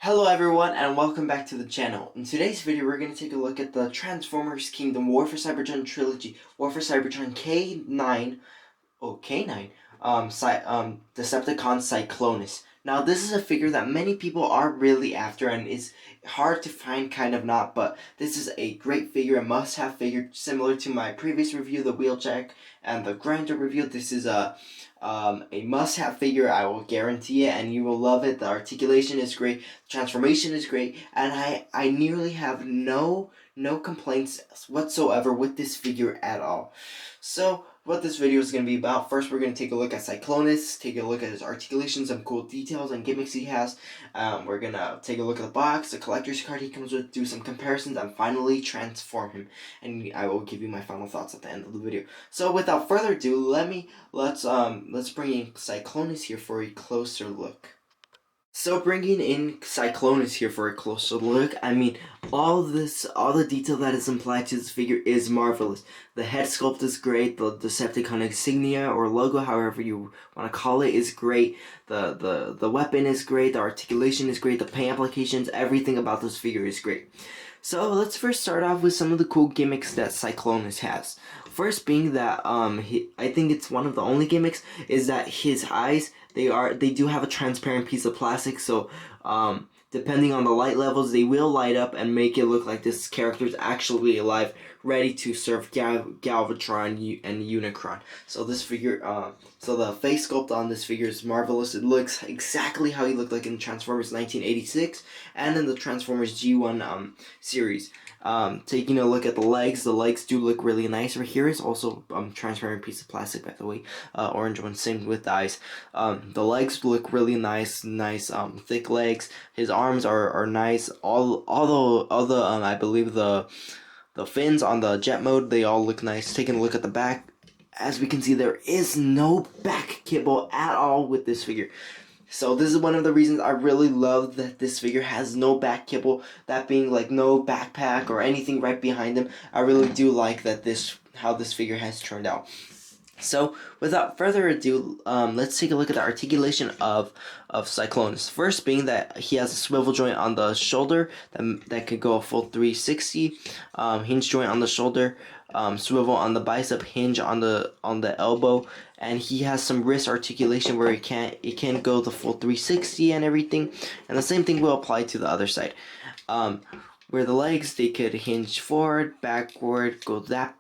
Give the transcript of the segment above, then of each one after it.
Hello everyone and welcome back to the channel. In today's video we're going to take a look at the Transformers Kingdom War for Cybertron Trilogy, War for Cybertron K-9, K-9, Decepticon Cyclonus. Now this is a figure that many people are really after and is hard to find, kind of not, but this is a great figure, a must-have figure, similar to my previous review, the Wheeljack and the Grinder review. This is a must-have figure. I will guarantee it, and you will love it. The articulation is great, the transformation is great, and I nearly have no complaints whatsoever with this figure at all. So what this video is going to be about, first we're going to take a look at Cyclonus, take a look at his articulation, some cool details and gimmicks he has. We're going to take a look at the box, the collector's card he comes with, do some comparisons, and finally transform him. And I will give you my final thoughts at the end of the video. So without further ado, let's bring in Cyclonus here for a closer look. So bringing in Cyclonus here for a closer look, I mean, all the detail that is implied to this figure is marvelous. The head sculpt is great, the Decepticon insignia or logo, however you want to call it, is great. The weapon is great, the articulation is great, the paint applications, everything about this figure is great. So let's first start off with some of the cool gimmicks that Cyclonus has. First being that I think it's one of the only gimmicks is that his eyes, they do have a transparent piece of plastic, so depending on the light levels, they will light up and make it look like this character is actually alive, ready to serve Galvatron and Unicron. So this figure, so the face sculpt on this figure is marvelous. It looks exactly how he looked like in Transformers 1986 and in the Transformers G1 series. Taking a look at the legs do look really nice. Right here is also transparent piece of plastic, by the way, orange one, same with the eyes. The legs look really nice, thick legs. His arms are nice. Although I believe the fins on the jet mode, they all look nice. Taking a look at the back, as we can see, there is no back kibble at all with this figure. So this is one of the reasons I really love that this figure has no back kibble, that being like no backpack or anything right behind him. I really do like that how this figure has turned out. So without further ado, let's take a look at the articulation of Cyclonus. First being that he has a swivel joint on the shoulder that could go a full 360, hinge joint on the shoulder, swivel on the bicep, hinge on the elbow, and he has some wrist articulation where it can go the full 360 and everything. And the same thing will apply to the other side. Where the legs, they could hinge forward, backward, go that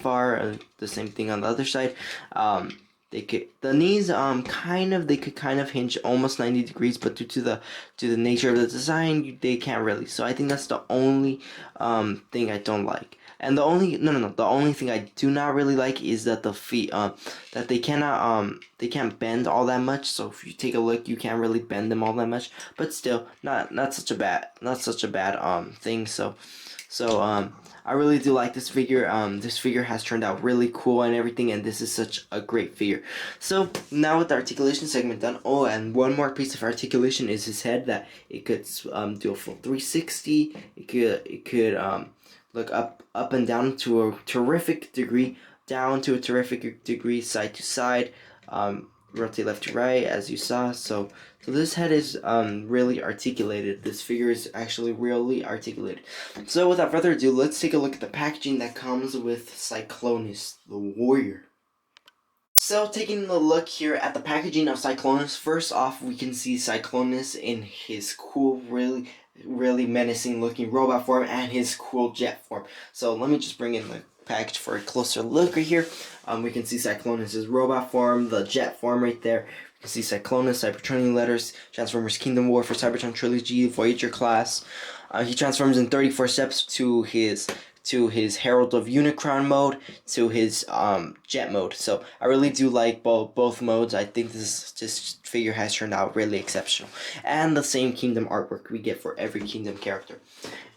far, the same thing on the other side. The knees they could kind of hinge almost 90 degrees, but due to the nature of the design, they can't really. So I think that's the only thing I don't like. And the only thing I do not really like is that the feet that they can't bend all that much. So if you take a look, you can't really bend them all that much, but still not such a bad thing. So I really do like this figure. This figure has turned out really cool and everything, and this is such a great figure. So now with the articulation segment done, oh, and one more piece of articulation is his head, that it could do a full 360. It could look up and down to a terrific degree, down to a terrific degree, side to side, rotate left to right, as you saw. So this head is really articulated. This figure is actually really articulated. So without further ado, let's take a look at the packaging that comes with Cyclonus, the Warrior. So taking a look here at the packaging of Cyclonus, first off we can see Cyclonus in his cool, really menacing looking robot form and his cool jet form. So let me just bring in the package for a closer look right here. We can see Cyclonus' robot form, the jet form right there. You can see Cyclonus, Cybertronian letters, Transformers Kingdom War for Cybertron Trilogy, Voyager class. He transforms in 34 steps to his Herald of Unicron mode, to his jet mode. So I really do like both modes. I think this figure has turned out really exceptional. And the same Kingdom artwork we get for every Kingdom character.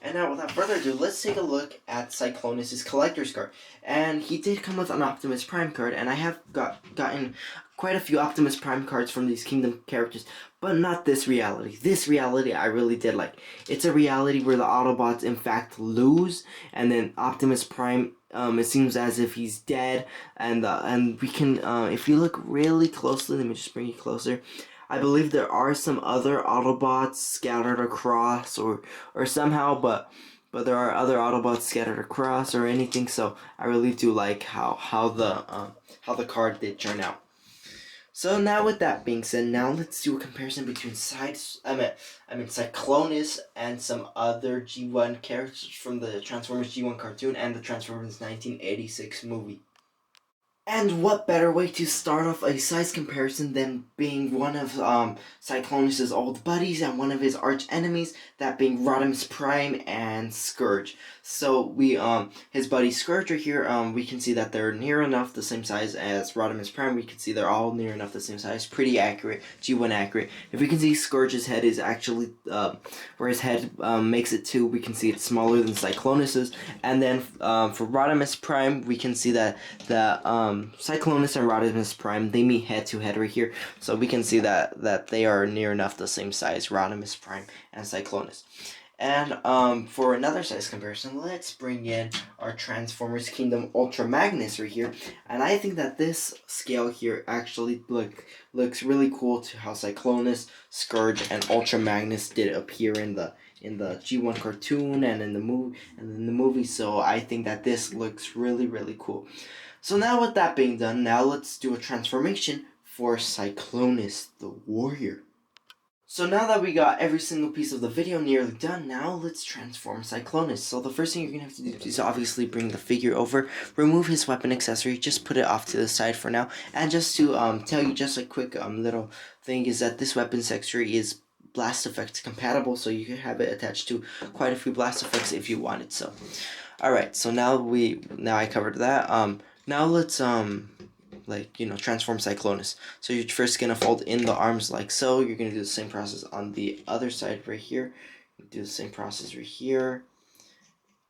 And now without further ado, let's take a look at Cyclonus' collector's card. And he did come with an Optimus Prime card, and I have gotten quite a few Optimus Prime cards from these Kingdom characters, but not this reality. This reality I really did like. It's a reality where the Autobots in fact lose, and then Optimus Prime, it seems as if he's dead, and we can, if you look really closely, let me just bring you closer. I believe there are some other Autobots scattered across or somehow, but there are other Autobots scattered across or anything. So I really do like how the card did turn out. So now with that being said, now let's do a comparison between Cyclonus and some other G1 characters from the Transformers G1 cartoon and the Transformers 1986 movie. And what better way to start off a size comparison than being one of Cyclonus' old buddies and one of his arch enemies, that being Rodimus Prime and Scourge. So we his buddy Scourge right here, we can see that they're near enough the same size as Rodimus Prime. We can see they're all near enough the same size, pretty accurate, G1 accurate. If we can see Scourge's head is actually where his head makes it to, we can see it's smaller than Cyclonus's. And then for Rodimus Prime, we can see that Cyclonus and Rodimus Prime, they meet head to head right here, so we can see that they are near enough the same size, Rodimus Prime and Cyclonus. And for another size comparison, let's bring in our Transformers Kingdom Ultra Magnus right here. And I think that this scale here actually looks really cool to how Cyclonus, Scourge, and Ultra Magnus did appear in the G1 cartoon and in the movie. So I think that this looks really cool. So now with that being done, now let's do a transformation for Cyclonus the Warrior. So now that we got every single piece of the video nearly done, now let's transform Cyclonus. So the first thing you're going to have to do is obviously bring the figure over, remove his weapon accessory, just put it off to the side for now. And just to tell you just a quick little thing is that this weapon accessory is blast effect compatible, so you can have it attached to quite a few blast effects if you wanted. So alright, so now I covered that. Now let's transform Cyclonus. So you're first gonna fold in the arms like so. You're gonna do the same process on the other side right here. Do the same process right here.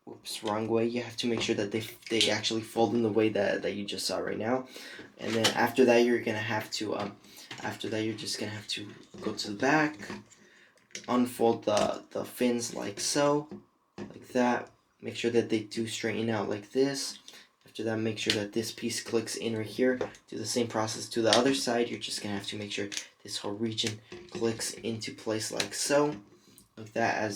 Whoops, wrong way. You have to make sure that they actually fold in the way that you just saw right now. And then after that, you're gonna have to you're just gonna have to go to the back, unfold the fins like so, like that. Make sure that they do straighten out like this. After that, make sure that this piece clicks in right here. Do the same process to the other side. You're just going to have to make sure this whole region clicks into place like so. Like that,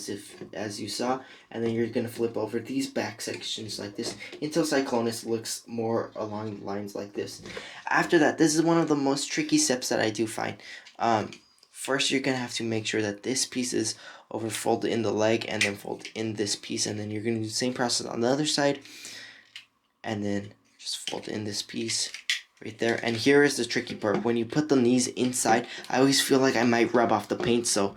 as you saw. And then you're going to flip over these back sections like this until Cyclonus looks more along the lines like this. After that, this is one of the most tricky steps that I do find. First, you're going to have to make sure that this piece is over folded in the leg and then fold in this piece. And then you're going to do the same process on the other side. And then just fold in this piece right there. And here is the tricky part. When you put the knees inside, I always feel like I might rub off the paint. So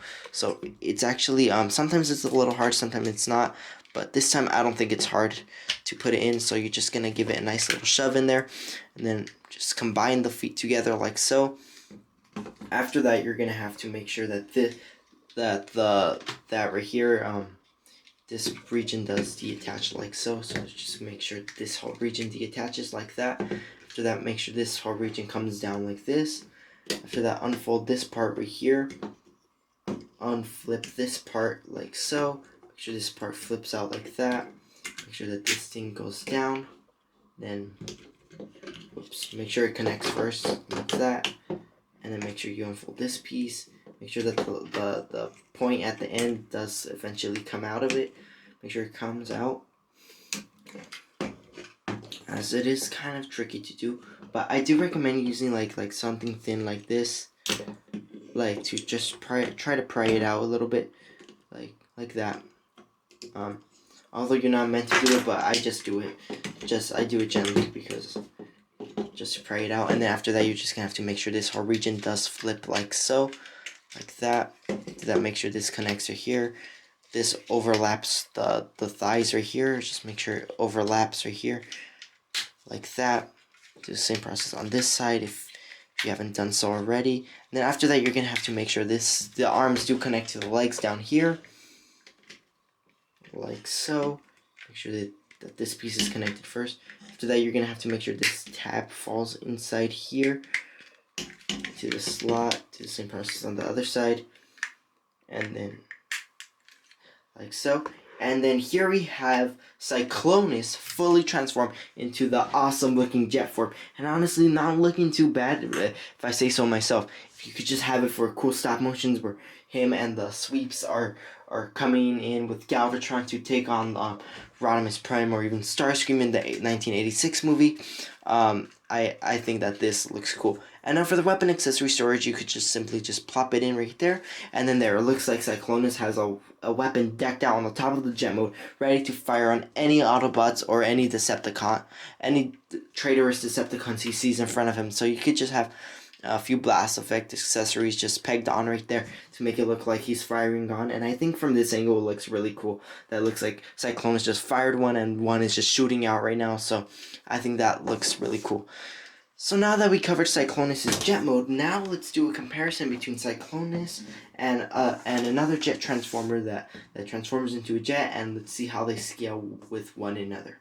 it's actually, sometimes it's a little hard, sometimes it's not. But this time I don't think it's hard to put it in. So you're just going to give it a nice little shove in there. And then just combine the feet together like so. After that, you're going to have to make sure that that right here, this region does deattach like so. So just make sure this whole region deattaches like that. After that, make sure this whole region comes down like this. After that, unfold this part right here. Unflip this part like so. Make sure this part flips out like that. Make sure that this thing goes down. Then, whoops, make sure it connects first like that. And then make sure you unfold this piece. Make sure that the point at the end does eventually come out of it. Make sure it comes out. As it is kind of tricky to do. But I do recommend using like something thin like this. Like to just try to pry it out a little bit. Like that. Although you're not meant to do it, but I just do it. I do it gently because just to pry it out. And then after that, you're just gonna have to make sure this whole region does flip like so. Like that. Make sure this connects right here. This overlaps the thighs right here. Just make sure it overlaps right here. Like that. Do the same process on this side if you haven't done so already. And then after that, you're going to have to make sure the arms do connect to the legs down here. Like so. Make sure that this piece is connected first. After that, you're going to have to make sure this tab falls inside here to the slot. Do the same process on the other side. And then like so. And then here we have Cyclonus fully transformed into the awesome looking jet form. And honestly, not looking too bad, if I say so myself. If you could just have it for cool stop motions where him and the sweeps are coming in with Galvatron to take on Rodimus Prime or even Starscream in the 1986 movie. I think that this looks cool. And now for the weapon accessory storage, you could just simply just plop it in right there. And then there, it looks like Cyclonus has a weapon decked out on the top of the jet mode, ready to fire on any Autobots or any Decepticon, any traitorous Decepticons he sees in front of him. So you could just have a few blast effect accessories just pegged on right there to make it look like he's firing on. And I think from this angle it looks really cool. That looks like Cyclonus just fired one and one is just shooting out right now. So I think that looks really cool. So now that we covered Cyclonus' jet mode, now let's do a comparison between Cyclonus and another jet transformer that transforms into a jet, and let's see how they scale with one another.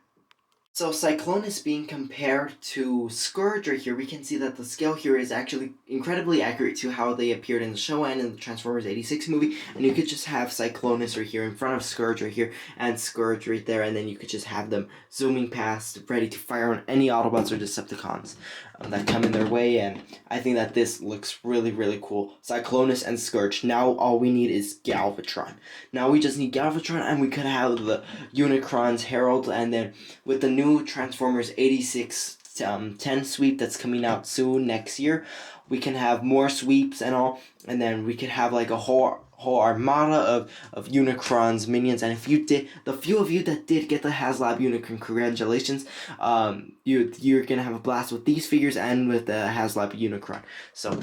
So Cyclonus being compared to Scourge right here, we can see that the scale here is actually incredibly accurate to how they appeared in the show and in the Transformers 86 movie. And you could just have Cyclonus right here in front of Scourge right here and Scourge right there, and then you could just have them zooming past, ready to fire on any Autobots or Decepticons that come in their way. And I think that this looks really, really cool. Cyclonus and Scourge. Now all we need is Galvatron. Now we just need Galvatron, and we could have the Unicron's Herald, and then with the new Transformers 86 10 sweep that's coming out soon next year, we can have more sweeps and all, and then we could have like a whole armada of Unicron's minions. And if you did, the few of you that did get the HasLab Unicron, congratulations. You're gonna have a blast with these figures and with the HasLab Unicron. So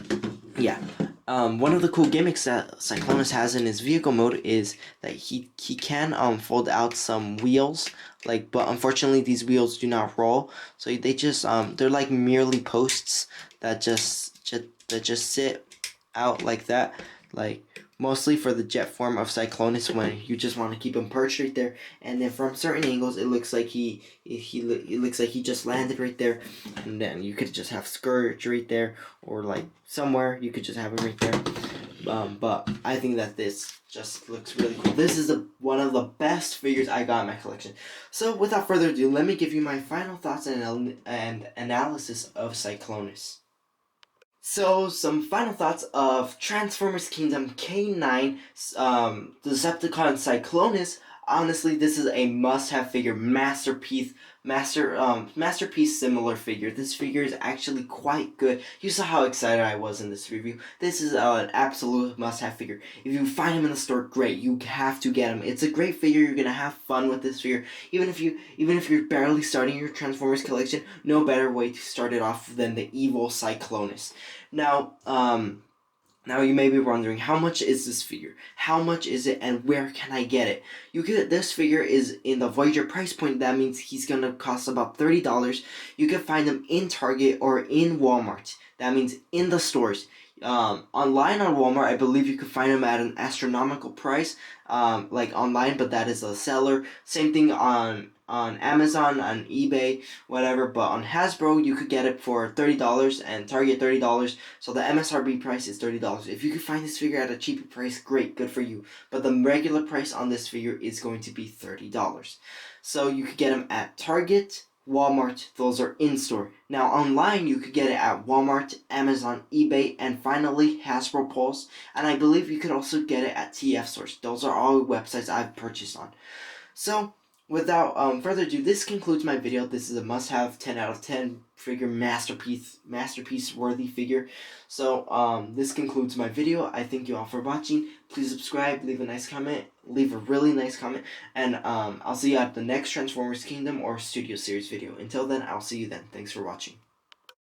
yeah. One of the cool gimmicks that Cyclonus has in his vehicle mode is that he can fold out some wheels, but unfortunately these wheels do not roll. So they just they're like merely posts that just sit out like that, mostly for the jet form of Cyclonus when you just want to keep him perched right there. And then from certain angles it looks like he looks like he just landed right there, and then you could just have Scourge right there, or somewhere you could just have him right there. But I think that this just looks really cool. This is one of the best figures I got in my collection. So without further ado, let me give you my final thoughts and analysis of Cyclonus. So, some final thoughts of Transformers Kingdom K-9, Decepticon Cyclonus. Honestly, this is a must-have figure, masterpiece similar figure. This figure is actually quite good. You saw how excited I was in this review. This is an absolute must-have figure. If you find him in the store, great. You have to get him. It's a great figure. You're gonna have fun with this figure. Even if you're barely starting your Transformers collection, no better way to start it off than the evil Cyclonus. Now you may be wondering, how much is this figure? How much is it, and where can I get it? This figure is in the Voyager price point. That means he's gonna cost about $30. You can find him in Target or in Walmart. That means in the stores. Online on Walmart, I believe you could find them at an astronomical price, online, but that is a seller. Same thing on Amazon, on eBay, whatever. But on Hasbro, you could get it for $30 and Target $30. So the MSRP price is $30. If you could find this figure at a cheaper price, great, good for you. But the regular price on this figure is going to be $30. So you could get them at Target, Walmart. Those are in store. Now online you could get it at Walmart, Amazon, eBay, and finally Hasbro Pulse. And I believe you could also get it at TF Source. Those are all websites I've purchased on. So without further ado, this concludes my video. This is a must-have 10 out of 10 figure, masterpiece worthy figure. So this concludes my video. I thank you all for watching. Please subscribe, leave a nice comment, leave a really nice comment, and I'll see you at the next Transformers Kingdom or Studio Series video. Until then, I'll see you then. Thanks for watching.